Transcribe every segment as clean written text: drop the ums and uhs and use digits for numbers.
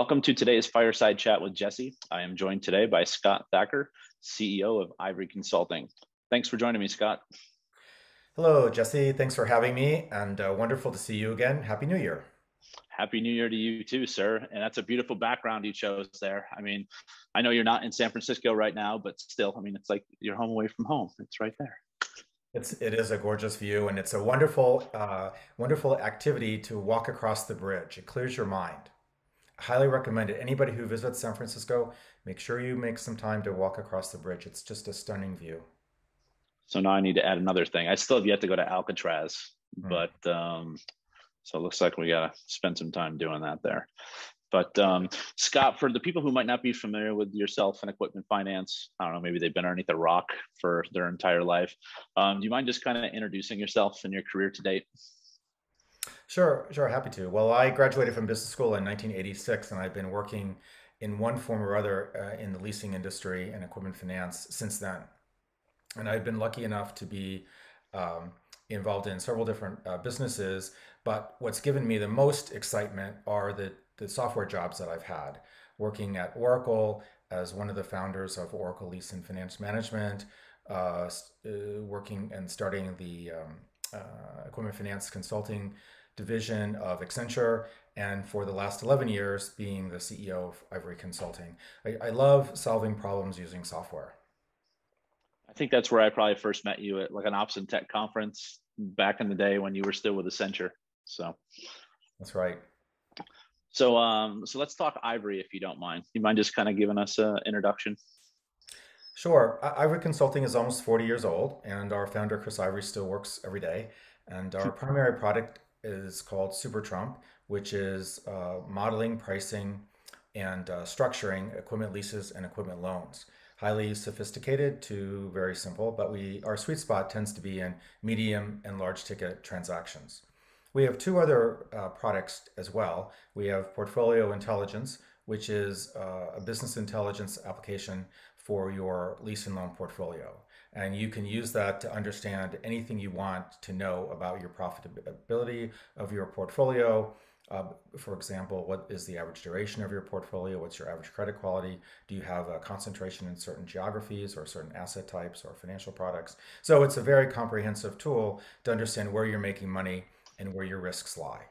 Welcome to today's Fireside Chat with Jesse. I am joined today by Scott Thacker, CEO of Ivory Consulting. Thanks for joining me, Scott. Hello, Jesse. Thanks for having me, and wonderful to see you again. Happy New Year. Happy New Year to you too, sir. And that's a beautiful background you chose there. I mean, I know you're not in San Francisco right now, but still, I mean, it's like you're home away from home. It's right there. It is a gorgeous view, and it's a wonderful activity to walk across the bridge. It clears your mind. I highly recommend it. Anybody who visits San Francisco, make sure you make some time to walk across the bridge. It's just a stunning view. So now I need to add another thing. I still have yet to go to Alcatraz, Hmm. but so it looks like we gotta spend some time doing that there. But Scott, for the people who might not be familiar with yourself and equipment finance, I don't know, maybe they've been underneath a rock for their entire life. Do you mind just kind of introducing yourself and your career to date? Sure, happy to. Well, I graduated from business school in 1986, and I've been working in one form or other in the leasing industry and equipment finance since then. And I've been lucky enough to be um, involved in several different businesses. But what's given me the most excitement are the software jobs that I've had, working at Oracle as one of the founders of Oracle Lease and Finance Management, working and starting the equipment finance consulting division of Accenture, and for the last 11 years being the CEO of Ivory Consulting. I love solving problems using software. I think that's where I probably first met you at like an Ops and Tech conference back in the day when you were still with Accenture. So, That's right. so let's talk Ivory if you don't mind. You mind just kind of giving us an introduction? Sure. Ivory Consulting is almost 40 years old, and our founder, Chris Ivory, still works every day. And our primary product is called Super Trump, which is modeling, pricing, and structuring equipment leases and equipment loans. Highly sophisticated to very simple, but our sweet spot tends to be in medium and large ticket transactions. We have two other products as well. We have Portfolio Intelligence, which is a business intelligence application for your lease and loan portfolio. And you can use that to understand anything you want to know about your profitability of your portfolio. For example, what is the average duration of your portfolio? What's your average credit quality? Do you have a concentration in certain geographies or certain asset types or financial products? So it's a very comprehensive tool to understand where you're making money and where your risks lie.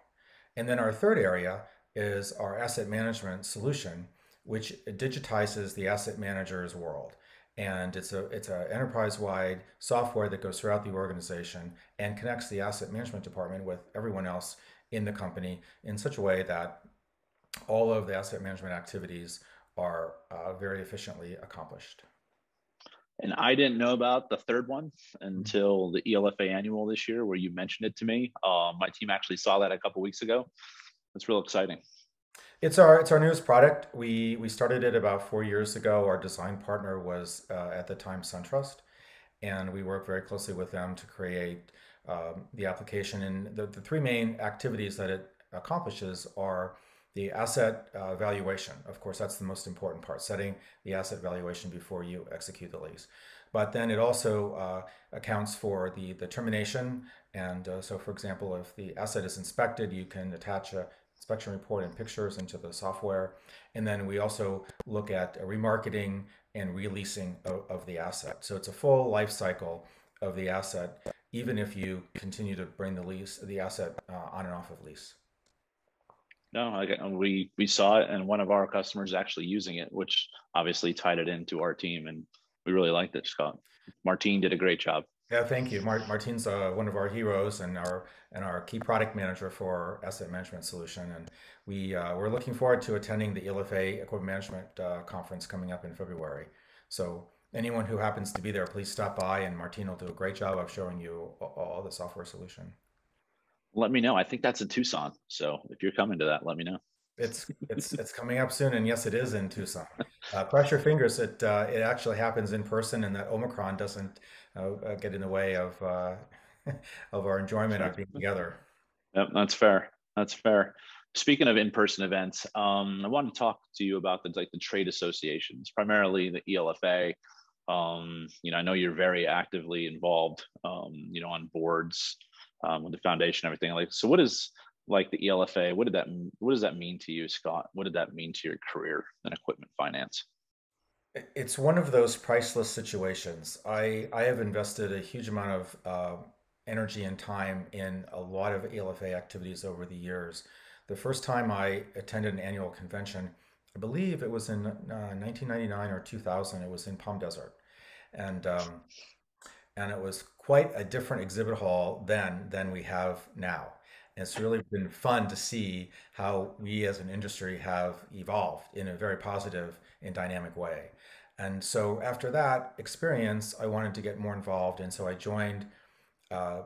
And then our third area is our asset management solution, which digitizes the asset manager's world. And it's a enterprise-wide software that goes throughout the organization and connects the asset management department with everyone else in the company in such a way that all of the asset management activities are very efficiently accomplished. And I didn't know about the third one until the ELFA annual this year, where you mentioned it to me. My team actually saw that a couple weeks ago. It's real exciting. It's our newest product. We started it about 4 years ago. Our design partner was at the time SunTrust, and we worked very closely with them to create the application. And the three main activities that it accomplishes are the asset valuation. Of course, that's the most important part, setting the asset valuation before you execute the lease. But then it also accounts for the termination. And so, for example, if the asset is inspected, you can attach a inspection report and pictures into the software. And then we also look at remarketing and releasing of the asset. So it's a full life cycle of the asset, even if you continue to bring the asset on and off of lease. No, we saw it, and one of our customers actually using it, which obviously tied it into our team, and we really liked it. Scott Martin did a great job. Yeah, thank you. Martin's one of our heroes and our key product manager for our asset management solution. And we're looking forward to attending the ELFA Equipment Management Conference coming up in February. So anyone who happens to be there, please stop by, and Martin will do a great job of showing you all the software solution. Let me know. I think that's in Tucson, so if you're coming to that, let me know. It's coming up soon, and yes, it is in Tucson. Cross your fingers. It actually happens in person, and that Omicron doesn't get in the way of of our enjoyment Sure. of being together. Yep, that's fair. That's fair. Speaking of in-person events, I wanted to talk to you about the trade associations, primarily the ELFA. I know you're very actively involved, on boards with the foundation, everything. Like, so what is like the ELFA, what does that mean to you, Scott? What did that mean to your career in equipment finance? It's one of those priceless situations. I have invested a huge amount of energy and time in a lot of ALFA activities over the years. The first time I attended an annual convention, I believe it was in 1999 or 2000. It was in Palm Desert, and and it was quite a different exhibit hall then than we have now. And it's really been fun to see how we as an industry have evolved in a very positive and dynamic way. And so after that experience, I wanted to get more involved, and so I joined. Uh,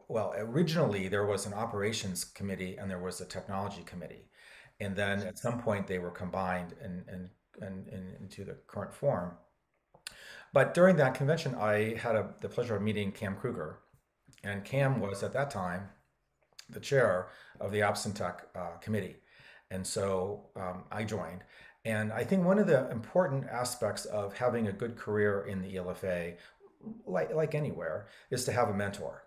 well, originally there was an operations committee and there was a technology committee, and then at some point they were combined into the current form. But during that convention, I had the pleasure of meeting Cam Kruger, and Cam was at that time the chair of the Ops and Tech committee. And so I joined. And I think one of the important aspects of having a good career in the ELFA, like anywhere, is to have a mentor.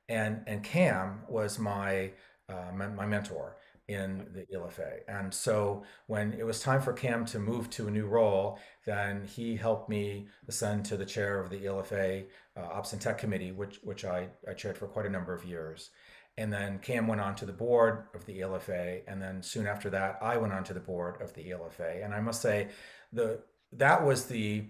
And Cam was my mentor in the ELFA. And so when it was time for Cam to move to a new role, then he helped me ascend to the chair of the ELFA Ops and Tech Committee, which I chaired for quite a number of years. And then Cam went on to the board of the ELFA, and then soon after that, I went on to the board of the ELFA. And I must say, the that was the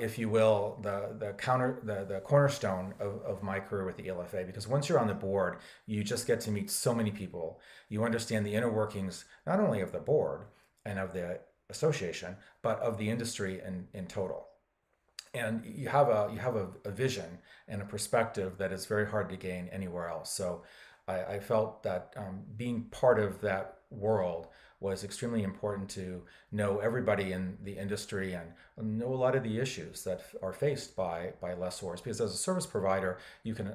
if you will, the cornerstone of my career with the ELFA, because once you're on the board, you just get to meet so many people. You understand the inner workings not only of the board and of the association, but of the industry in total. And you have a vision and a perspective that is very hard to gain anywhere else. So I felt that being part of that world was extremely important to know everybody in the industry and know a lot of the issues that are faced by lessors. Because as a service provider, you can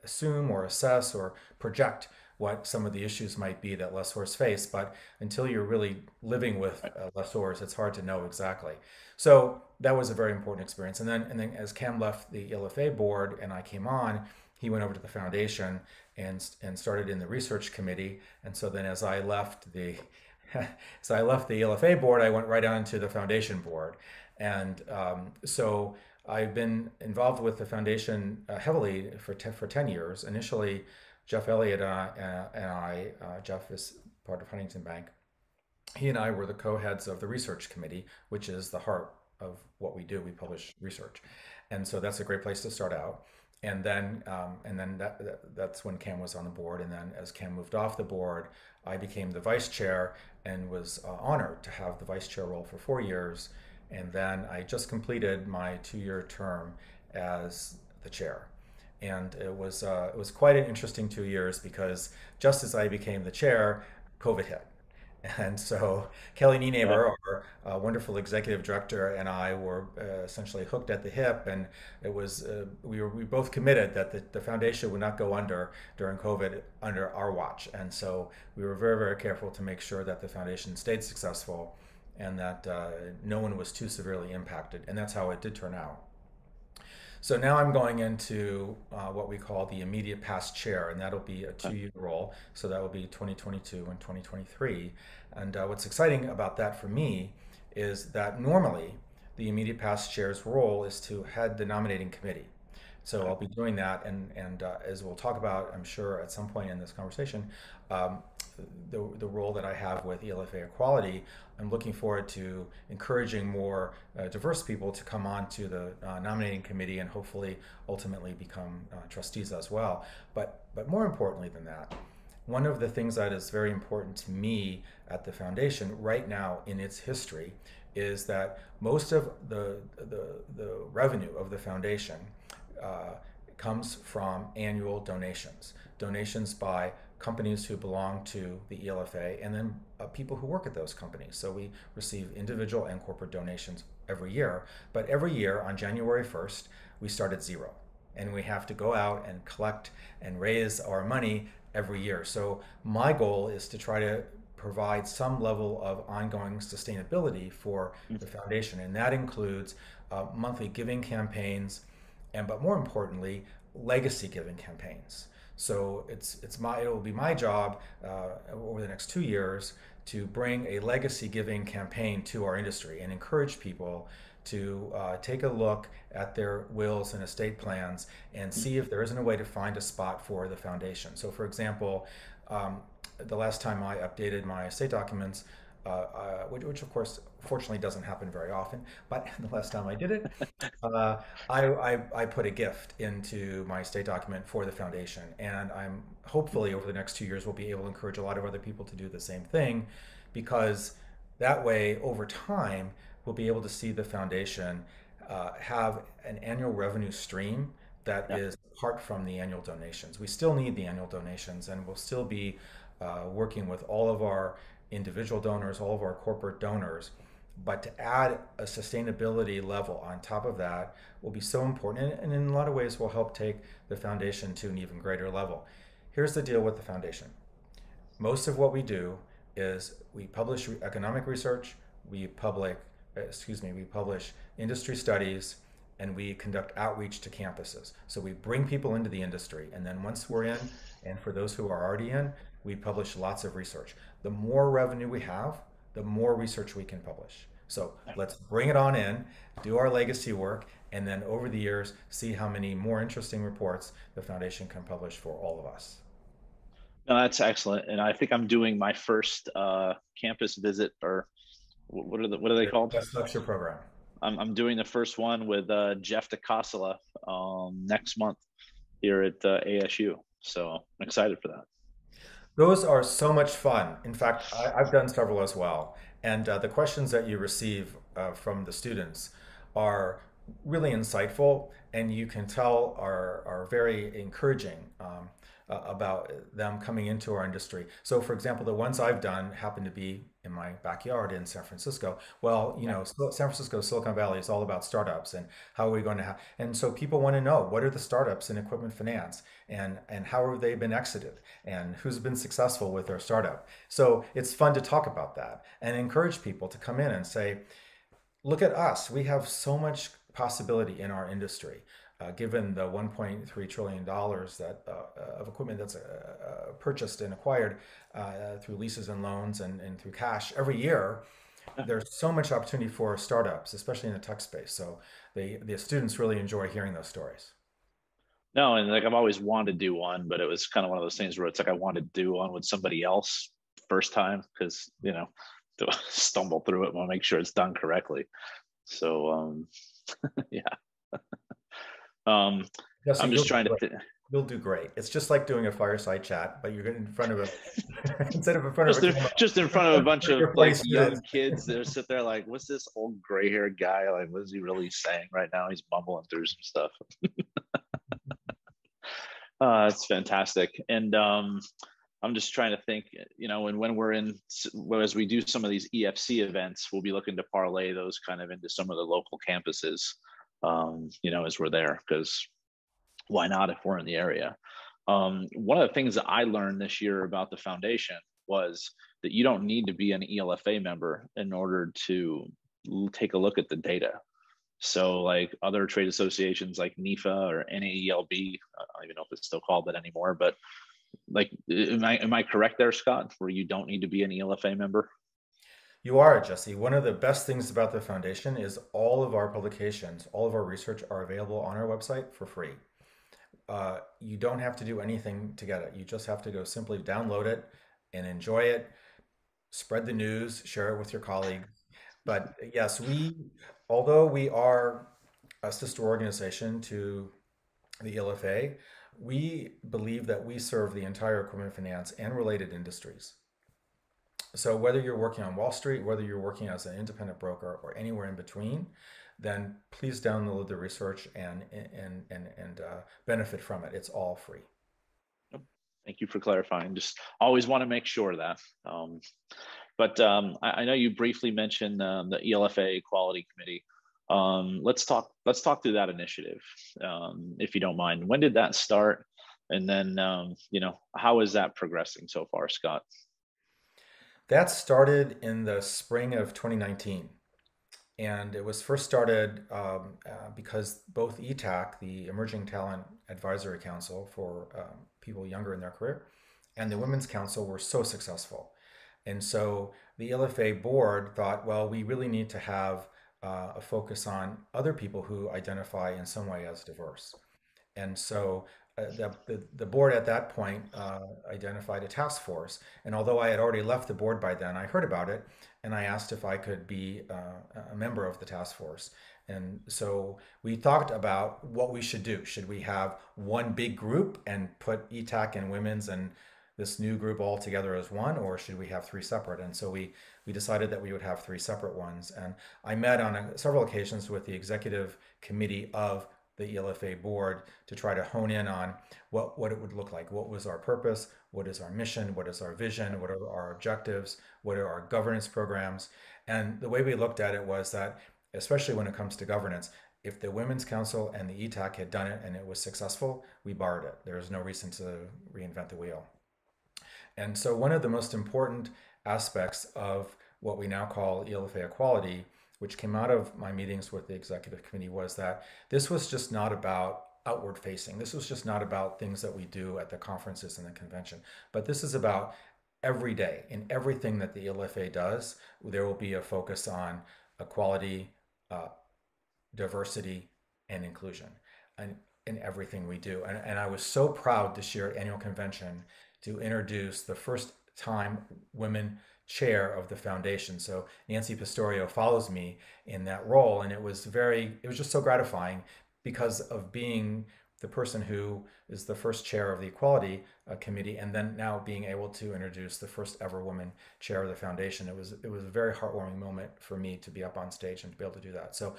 assume or assess or project what some of the issues might be that lessors face, but until you're really living with lessors, it's hard to know exactly. So that was a very important experience. And then as Cam left the LFA board and I came on, he went over to the foundation and started in the research committee. And so then as I left the so I left the LFA board, I went right on to the foundation board. And so I've been involved with the foundation heavily for 10 years. Initially, Jeff Elliott Jeff is part of Huntington Bank. He and I were the co-heads of the research committee, which is the heart of what we do. We publish research. And so that's a great place to start out. That's when Cam was on the board. And then as Cam moved off the board, I became the vice chair and was honored to have the vice chair role for 4 years. And then I just completed my 2-year term as the chair. And it was quite an interesting 2 years because just as I became the chair, COVID hit. And so Kelly Yeah. Nienaber, our wonderful executive director, and I were essentially hooked at the hip, and it was we both committed that the foundation would not go under during COVID under our watch, and so we were very, very careful to make sure that the foundation stayed successful and that no one was too severely impacted, and that's how it did turn out. So now I'm going into what we call the immediate past chair, and that'll be a Okay. 2-year role. So that will be 2022 and 2023. And what's exciting about that for me is that normally the immediate past chair's role is to head the nominating committee. So Okay. I'll be doing that, and as we'll talk about, I'm sure at some point in this conversation, um, the role that I have with ELFA Equality, I'm looking forward to encouraging more diverse people to come on to the nominating committee and hopefully ultimately become trustees as well. But more importantly than that, one of the things that is very important to me at the foundation right now in its history is that most of the revenue of the foundation uh, comes from annual donations, donations by companies who belong to the ELFA, and then people who work at those companies. So we receive individual and corporate donations every year. But every year on January 1st, we start at zero. And we have to go out and collect and raise our money every year. So my goal is to try to provide some level of ongoing sustainability for the foundation. And that includes monthly giving campaigns, but more importantly, legacy giving campaigns. So it'll be my job over the next 2 years to bring a legacy giving campaign to our industry and encourage people to take a look at their wills and estate plans and see if there isn't a way to find a spot for the foundation. So, for example, um, the last time I updated my estate documents, which of course fortunately doesn't happen very often, but the last time I did it, uh, I put a gift into my estate document for the foundation, and I'm hopefully over the next 2 years we'll be able to encourage a lot of other people to do the same thing, because that way over time we'll be able to see the foundation have an annual revenue stream that Yeah. is apart from the annual donations. We still need the annual donations, and we'll still be working with all of our individual donors, all of our corporate donors. But to add a sustainability level on top of that will be so important, and in a lot of ways will help take the foundation to an even greater level. Here's the deal with the foundation. Most of what we do is we publish economic research, we publish industry studies, and we conduct outreach to campuses. So we bring people into the industry, and then once we're in, and for those who are already in, we publish lots of research. The more revenue we have, the more research we can publish. So let's bring it on in, do our legacy work, and then over the years, see how many more interesting reports the foundation can publish for all of us. No, that's excellent. And I think I'm doing my first campus visit, or what are they The called? best lecture program. I'm doing the first one with Jeff DeCassola next month here at ASU. So I'm excited for that. Those are so much fun. In fact, I've done several as well. And the questions that you receive from the students are really insightful, and you can tell are very encouraging about them coming into our industry. So, for example, the ones I've done happen to be in my backyard in San Francisco. Well, Yeah. San Francisco, Silicon Valley is all about startups, and how are we going to have, and so people want to know what are the startups in equipment finance, and how have they been exited, and who's been successful with their startup. So it's fun to talk about that and encourage people to come in and say, look at us. We have so much possibility in our industry, given the $1.3 trillion that of equipment that's purchased and acquired through leases and loans, and through cash every year. There's so much opportunity for startups, especially in the tech space. So the students really enjoy hearing those stories. No, and like I've always wanted to do one, but it was kind of one of those things where it's like I wanted to do one with somebody else first time because to stumble through it, want to make sure it's done correctly. So yeah, um, Jesse, I'm just trying to. you'll do great. It's just like doing a fireside chat, but you're in front of a instead of in front of a Just in, camera, just in front of a bunch of you're 40 like young students. kids that sit there like, what's this old gray haired guy like? What is he really saying right now? He's mumbling through some stuff. It's fantastic, and I'm just trying to think, and when we're in, as we do some of these EFC events, we'll be looking to parlay those kind of into some of the local campuses, as we're there, because why not if we're in the area? One of the things that I learned this year about the foundation was that you don't need to be an ELFA member in order to take a look at the data. So like other trade associations like NIFA or NAELB, I don't even know if it's still called that anymore, but like, am I correct there, Scott, where you don't need to be an ELFA member? You are, Jesse. One of the best things about the foundation is all of our publications, all of our research are available on our website for free. You don't have to do anything to get it. You just have to go simply download it and enjoy it, spread the news, share it with your colleagues. But yes, although we are a sister organization to the ELFA, we believe that we serve the entire equipment finance and related industries. So whether you're working on Wall Street, whether you're working as an independent broker, or anywhere in between, then please download the research and benefit from it. It's all free. Thank you for clarifying. Just always want to make sure of that. But I know you briefly mentioned the ELFA Quality Committee. Let's talk through that initiative, if you don't mind. When did that start? And then, how is that progressing so far, Scott? That started in the spring of 2019. And it was first started because both ETAC, the Emerging Talent Advisory Council for people younger in their career. And the Women's Council were so successful. And so the LFA board thought, well, we really need to have a focus on other people who identify in some way as diverse. And so the board at that point identified a task force. And although I had already left the board by then, I heard about it and I asked if I could be a member of the task force. And so we talked about what we should do. Should we have one big group and put ETAC and women's and this new group all together as one, or should we have three separate? And so we decided that we would have three separate ones. And I met on several occasions with the executive committee of the ELFA board to try to hone in on what it would look like. What was our purpose? What is our mission? What is our vision? What are our objectives? What are our governance programs? And the way we looked at it was that, especially when it comes to governance, if the Women's Council and the ETAC had done it and it was successful, we borrowed it. There was no reason to reinvent the wheel. And so one of the most important aspects of what we now call ELFA equality, which came out of my meetings with the executive committee, was that this was just not about outward facing. This was just not about things that we do at the conferences and the convention, but this is about every day. In everything that the ELFA does, there will be a focus on equality, uh, diversity, and inclusion, and in everything we do. And I was so proud this year at annual convention to introduce the first time women chair of the foundation. So Nancy Pistorio follows me in that role, and it was just so gratifying because of being the person who is the first chair of the equality committee, and then now being able to introduce the first ever woman chair of the foundation. It was a very heartwarming moment for me to be up on stage and to be able to do that. So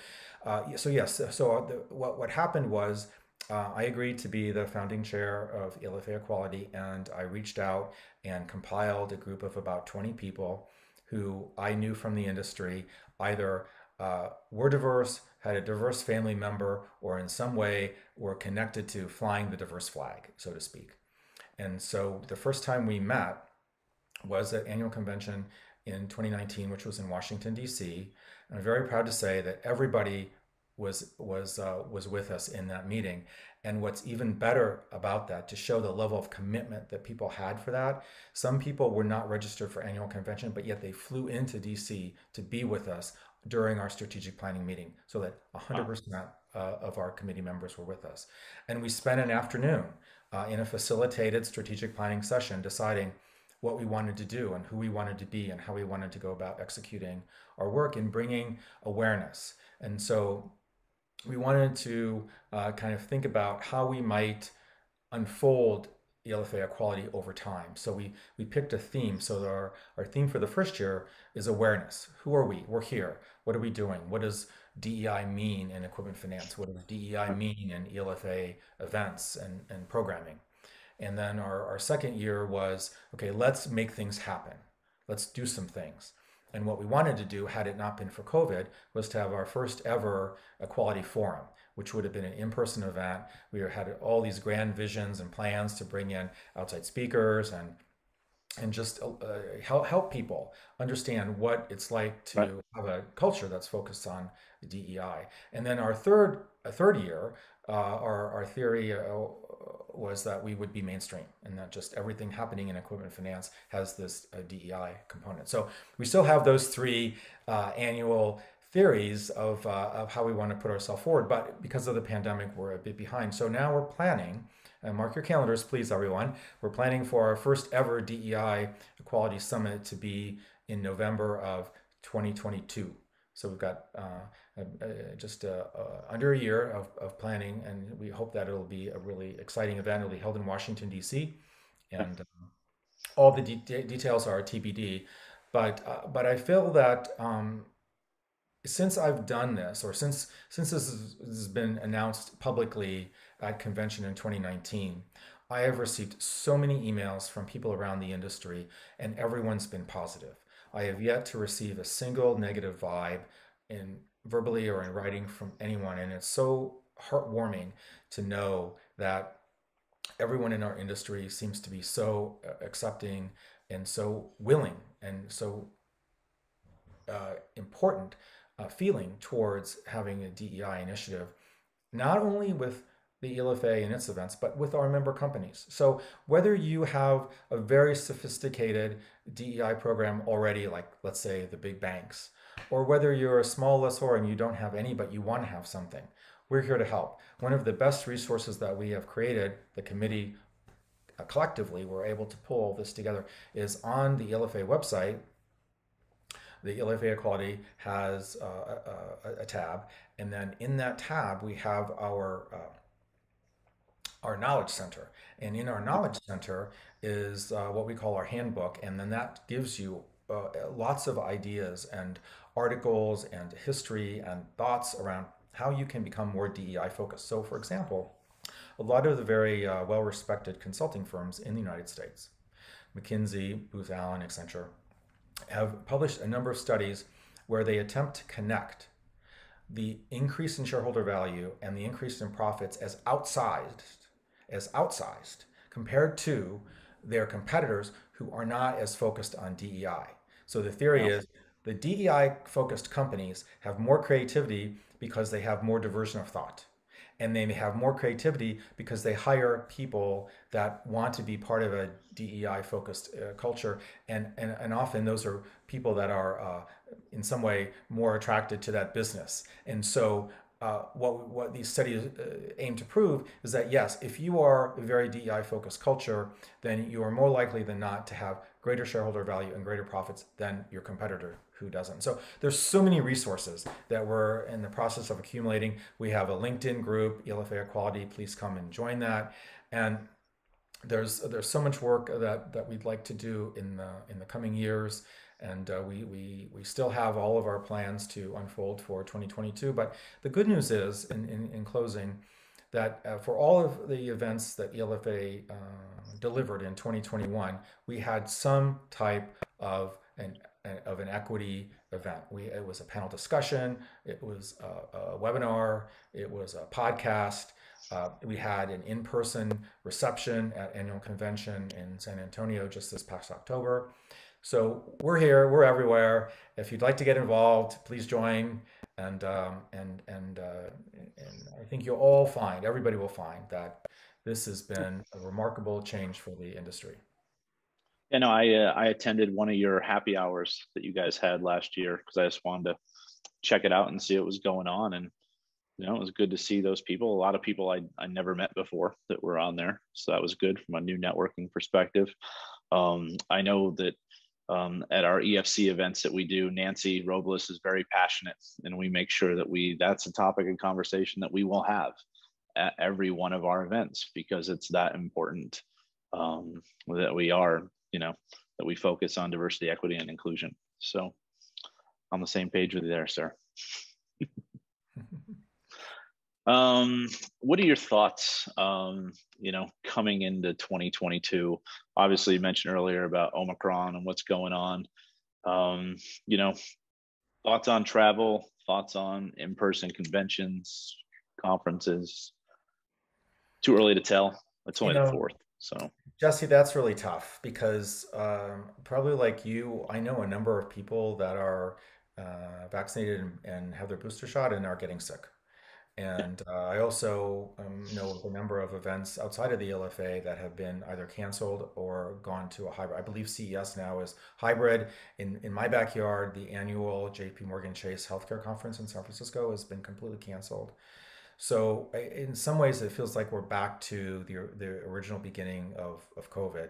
yes, what happened was, I agreed to be the founding chair of ELFA Equality, and I reached out and compiled a group of about 20 people who I knew from the industry, either were diverse, had a diverse family member, or in some way were connected to flying the diverse flag, so to speak. And so the first time we met was at annual convention in 2019, which was in Washington, D.C. And I'm very proud to say that everybody was with us in that meeting. And what's even better about that, to show the level of commitment that people had for that, some people were not registered for annual convention, but yet they flew into DC to be with us during our strategic planning meeting, so that Wow. 100% of our committee members were with us. And we spent an afternoon in a facilitated strategic planning session deciding what we wanted to do and who we wanted to be and how we wanted to go about executing our work and bringing awareness. And so we wanted to kind of think about how we might unfold ELFA equality over time. So we picked a theme. So our theme for the first year is awareness. Who are we? We're here. What are we doing? What does DEI mean in equipment finance? What does DEI mean in ELFA events and programming? And then our second year was, okay, let's make things happen. Let's do some things. And what we wanted to do, had it not been for COVID, was to have our first ever equality forum, which would have been an in-person event. We had all these grand visions and plans to bring in outside speakers and just help people understand what it's like Right. to have a culture that's focused on DEI. And then a third year, our theory was that we would be mainstream and that just everything happening in equipment finance has this DEI component. So we still have those three annual theories of how we want to put ourselves forward, but because of the pandemic, we're a bit behind. So now we're planning, and mark your calendars, please, everyone. We're planning for our first ever DEI Equality Summit to be in November of 2022. So we've got just under a year of planning, and we hope that it'll be a really exciting event. It'll be held in Washington, D.C., and all the details are TBD. But I feel that since I've done this, or since this has been announced publicly at convention in 2019, I have received so many emails from people around the industry, and everyone's been positive. I have yet to receive a single negative vibe in verbally or in writing from anyone, and it's so heartwarming to know that everyone in our industry seems to be so accepting and so willing and so important feeling towards having a DEI initiative, not only with the ELFA and its events, but with our member companies. So whether you have a very sophisticated DEI program already, like let's say the big banks, or whether you're a small lessor and you don't have any, but you want to have something, we're here to help. One of the best resources that we have created, the committee collectively, we're able to pull this together, is on the ELFA website. The ELFA Equality has a tab, and then in that tab we have our knowledge center. And in our knowledge center is what we call our handbook, and then that gives you lots of ideas and articles and history and thoughts around how you can become more DEI focused. So, for example, a lot of the very well-respected consulting firms in the United States, McKinsey, Booz Allen, Accenture, have published a number of studies where they attempt to connect the increase in shareholder value and the increase in profits as outsized compared to their competitors who are not as focused on DEI. So the theory Wow. is the DEI focused companies have more creativity because they have more diversion of thought. And they may have more creativity because they hire people that want to be part of a DEI focused culture. And often those are people that are in some way more attracted to that business. And so what these studies aim to prove is that yes, if you are a very DEI focused culture, then you are more likely than not to have greater shareholder value and greater profits than your competitor who doesn't. So there's so many resources that we're in the process of accumulating. We have a LinkedIn group, ELFA Equality. Please come and join that. And there's so much work that we'd like to do in the coming years, and we still have all of our plans to unfold for 2022. But the good news is, in closing, that for all of the events that ELFA delivered in 2021, we had some type of an equity event. It was a panel discussion, it was a webinar, it was a podcast. We had an in-person reception at annual convention in San Antonio just this past October. So we're here, we're everywhere. If you'd like to get involved, please join. And I think you'll all find, everybody will find that this has been a remarkable change for the industry. I attended one of your happy hours that you guys had last year because I just wanted to check it out and see what was going on. And it was good to see those people. A lot of people I never met before that were on there, so that was good from a new networking perspective. I know that at our EFC events that we do, Nancy Robles is very passionate, and we make sure that that's a topic of conversation that we will have at every one of our events because it's that important that we are, that we focus on diversity, equity, and inclusion. So on the same page with you there, sir. What are your thoughts, coming into 2022? Obviously, you mentioned earlier about Omicron and what's going on. Thoughts on travel, thoughts on in-person conventions, conferences. Too early to tell. It's You only the know, 4th, so. Jesse, that's really tough because probably like you, I know a number of people that are vaccinated and have their booster shot and are getting sick. And I also know of a number of events outside of the LFA that have been either canceled or gone to a hybrid. I believe CES now is hybrid. In my backyard, the annual JP Morgan Chase Healthcare Conference in San Francisco has been completely canceled. So in some ways, it feels like we're back to the original beginning of COVID.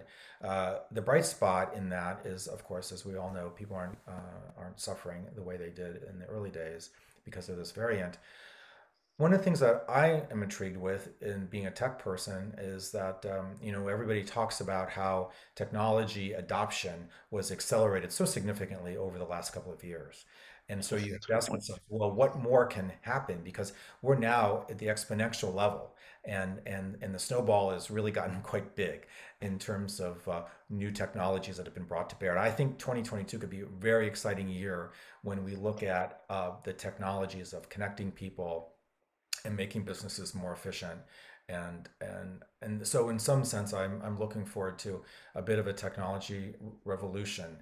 The bright spot in that is, of course, as we all know, people aren't suffering the way they did in the early days because of this variant. One of the things that I am intrigued with in being a tech person is that everybody talks about how technology adoption was accelerated so significantly over the last couple of years. And so you have That's a to good ask point. yourself, well, what more can happen? Because we're now at the exponential level, and the snowball has really gotten quite big in terms of new technologies that have been brought to bear. And I think 2022 could be a very exciting year when we look at the technologies of connecting people and making businesses more efficient. And so in some sense, I'm looking forward to a bit of a technology revolution.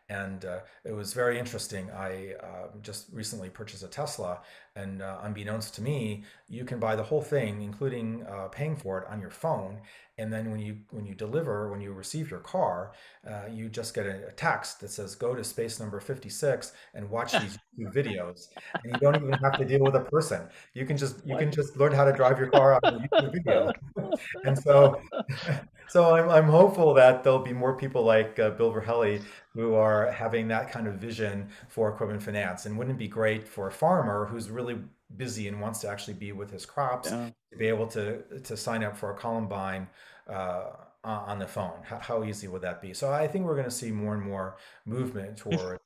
And it was very interesting. I just recently purchased a Tesla, and unbeknownst to me, you can buy the whole thing, including paying for it on your phone. And then when you receive your car, you just get a text that says, "Go to space number 56 and watch these YouTube videos." And you don't even have to deal with a person. You What? can just learn how to drive your car on a YouTube video. And so, so I'm hopeful that there'll be more people like Bill Verhelli who are having that kind of vision for equipment finance. And wouldn't it be great for a farmer who's really busy and wants to actually be with his crops Yeah. to be able to sign up for a Columbine on the phone? How easy would that be? So I think we're going to see more and more movement toward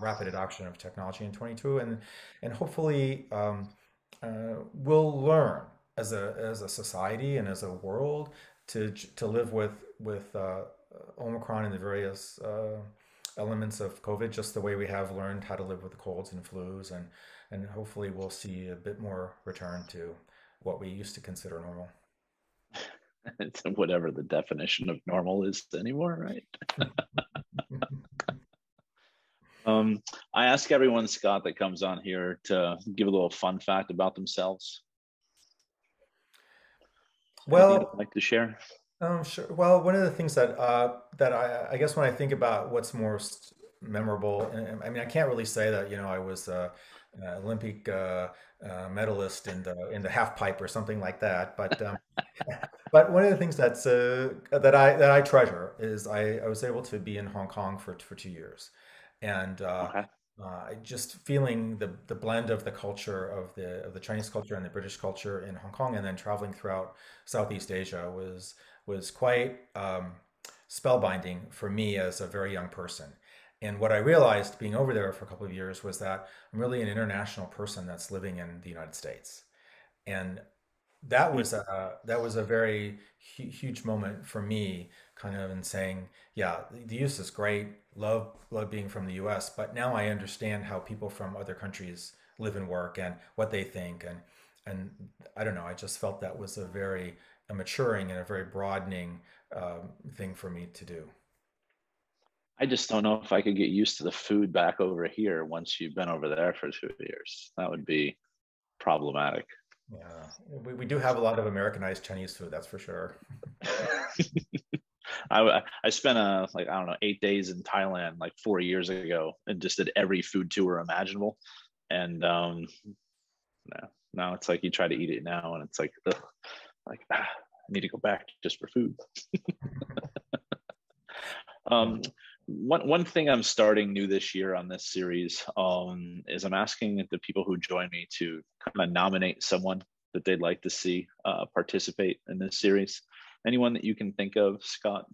rapid adoption of technology in 22, and hopefully we'll learn as a society and as a world to live with Omicron and the various elements of COVID, just the way we have learned how to live with the colds and flus, and hopefully we'll see a bit more return to what we used to consider normal. It's whatever the definition of normal is anymore, right? Um, I ask everyone, Scott, that comes on here to give a little fun fact about themselves. Anything you'd Well, like to share? sure. Well, one of the things that I guess when I think about what's most memorable, and I mean, I can't really say that, I was an Olympic medalist in the half pipe or something like that, but one of the things that I treasure is I was able to be in Hong Kong for 2 years, and Okay. just feeling the blend of the culture of the Chinese culture and the British culture in Hong Kong, and then traveling throughout Southeast Asia was quite spellbinding for me as a very young person. And what I realized being over there for a couple of years was that I'm really an international person that's living in the United States. And that was a very huge moment for me, kind of in saying, yeah, the use is great. Love being from the U.S., but now I understand how people from other countries live and work and what they think, and I don't know. I just felt that was a maturing and a very broadening thing for me to do. I just don't know if I could get used to the food back over here once you've been over there for 2 years. That would be problematic. Yeah, we do have a lot of Americanized Chinese food, that's for sure. I spent like I don't know 8 days in Thailand like 4 years ago and just did every food tour imaginable. And no, now it's like you try to eat it now and it's like ugh, I need to go back just for food. Yeah. Um, one thing I'm starting new this year on this series is I'm asking the people who join me to kind of nominate someone that they'd like to see participate in this series. Anyone that you can think of, Scott?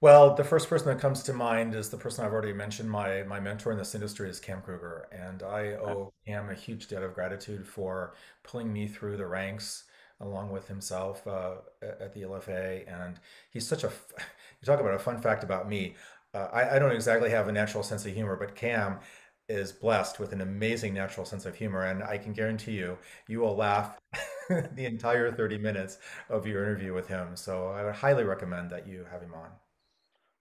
Well, the first person that comes to mind is the person I've already mentioned. My mentor in this industry is Cam Kruger, and I Okay. owe Cam a huge debt of gratitude for pulling me through the ranks along with himself at the LFA. And he's such a you talk about a fun fact about me. I don't exactly have a natural sense of humor, but Cam is blessed with an amazing natural sense of humor, and I can guarantee you, you will laugh the entire 30 minutes of your interview with him. So I would highly recommend that you have him on.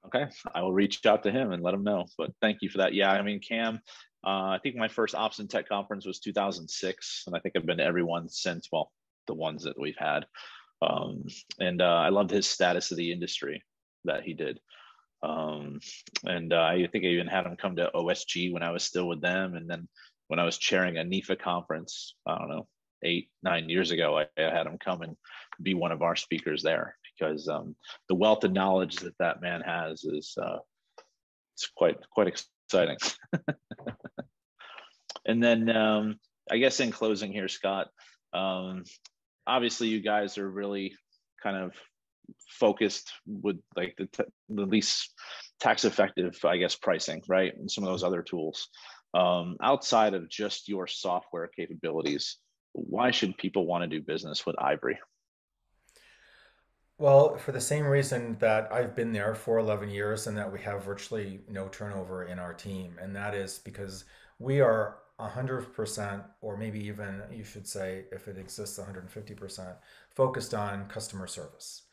Okay, I will reach out to him and let him know. But thank you for that. Yeah, I mean, Cam, I think my first Ops and Tech conference was 2006, and I think I've been to every one since. Well, the ones that we've had, um, and I loved his status of the industry that he did. Um, and I think I even had him come to OSG when I was still with them, and then when I was chairing a NIFA conference, I don't know, 8, 9 years ago, I had him come and be one of our speakers there because the wealth of knowledge that that man has is it's quite exciting. And then I guess in closing here, Scott, um, obviously you guys are really kind of focused with like the least tax effective, I guess, pricing, right? And some of those other tools. Outside of just your software capabilities, why should people want to do business with Ivory? Well, for the same reason that I've been there for 11 years and that we have virtually no turnover in our team. And that is because we are 100%, or maybe even you should say, if it exists, 150% focused on customer service.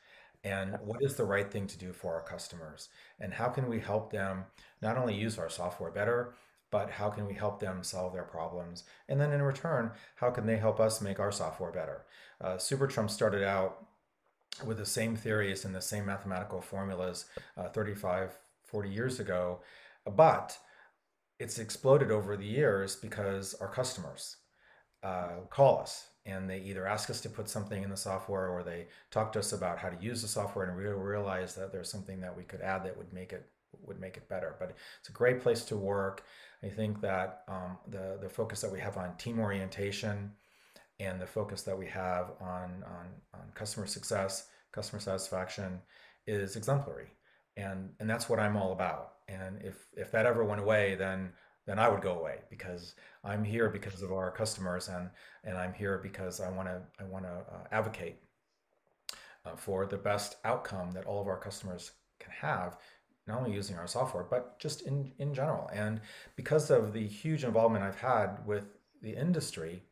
and what is the right thing to do for our customers, and how can we help them not only use our software better, but how can we help them solve their problems? And then in return, how can they help us make our software better? Super Trump started out with the same theories and the same mathematical formulas 35, 40 years ago, but it's exploded over the years because our customers call us and they either ask us to put something in the software or they talk to us about how to use the software and we realize that there's something that we could add that would make it better. But it's a great place to work. I think that the focus that we have on team orientation and the focus that we have on customer success, customer satisfaction is exemplary. And that's what I'm all about. And if that ever went away, then I would go away because I'm here because of our customers and I'm here because I want to advocate for the best outcome that all of our customers can have, not only using our software, but just in general. And because of the huge involvement I've had with the industry,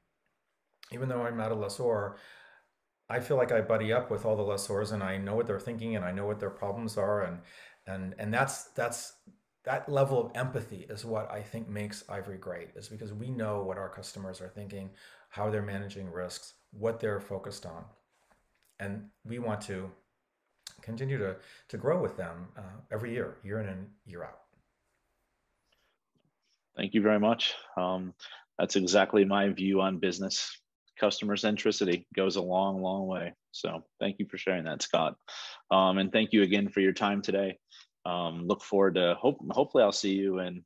even though I'm not a lessor, I feel like I buddy up with all the lessors and I know what they're thinking and I know what their problems are and that's that level of empathy is what I think makes Ivory great is because we know what our customers are thinking, how they're managing risks, what they're focused on, and we want to continue to grow with them every year in and year out. Thank you very much. That's exactly my view on business. Customer centricity goes a long, long way. So thank you for sharing that, Scott. And thank you again for your time today. Look forward to hopefully I'll see you in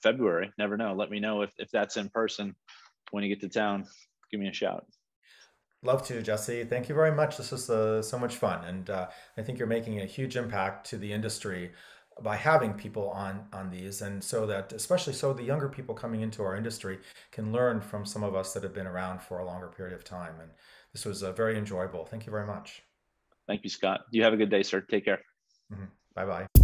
February. Never know. Let me know if that's in person when you get to town. Give me a shout. Love to, Jesse. Thank you very much. This was so much fun, and I think you're making a huge impact to the industry by having people on these, and so that especially so the younger people coming into our industry can learn from some of us that have been around for a longer period of time. And this was very enjoyable. Thank you very much. Thank you, Scott. You have a good day, sir. Take care. Bye bye.